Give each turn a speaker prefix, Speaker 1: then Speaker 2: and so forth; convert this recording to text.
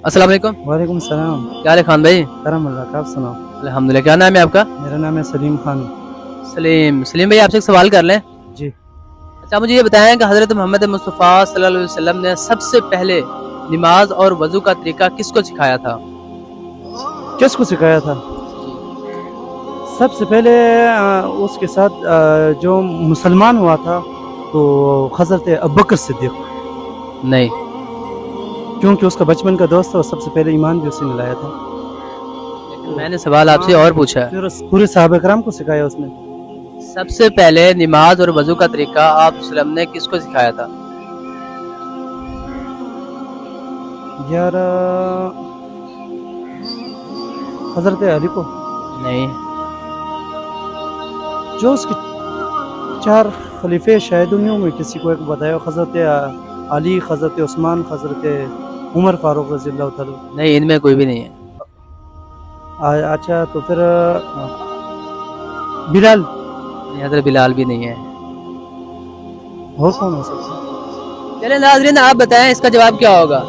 Speaker 1: अस्सलाम वालेकुम।
Speaker 2: वालेकुम सलाम।
Speaker 1: क्या हाल है खान भाई?
Speaker 2: करम अल्लाह का, आप सुनाओ।
Speaker 1: अल्हम्दुलिल्लाह। क्या नाम है आपका?
Speaker 2: मेरा नाम है सलीम खान।
Speaker 1: सलीम। सलीम भाई आपसे एक सवाल कर लें।
Speaker 2: जी।
Speaker 1: अच्छा मुझे ये बताएं कि हज़रत मोहम्मद मुस्तफ़ा सल्लल्लाहु अलैहि वसल्लम ने सबसे पहले नमाज और वज़ू का तरीका किसको सिखाया था?
Speaker 2: किसको सिखाया था? सबसे पहले उसके साथ जो मुसलमान हुआ था तो हज़रत अबू बकर सिद्दीक़,
Speaker 1: नहीं।
Speaker 2: क्योंकि उसका बचपन का दोस्त था और सबसे पहले ईमान भी उसी ने लाया था।
Speaker 1: लेकिन मैंने सवाल आपसे और पूछा है।
Speaker 2: फिर पूरे सहाबा कराम को सिखाया उसने।
Speaker 1: सबसे पहले नमाज और वज़ू का तरीका आप वसल्लम ने किसको सिखाया था?
Speaker 2: यार हज़रत अली को।
Speaker 1: नहीं।
Speaker 2: जो उसके चार खलीफे शायद उन्हीं में किसी को एक बताया, हज़रत अली, हज़रत उस्मान, हज़रत उमर फारूक रज़ी अल्लाह ताला।
Speaker 1: नहीं इनमें कोई भी नहीं है।
Speaker 2: अच्छा तो फिर बिलाल।
Speaker 1: नहीं, हज़रत बिलाल भी नहीं है।
Speaker 2: और कौन हो सकता है?
Speaker 1: चलिए नाज़रीन आप बताएं इसका जवाब क्या होगा?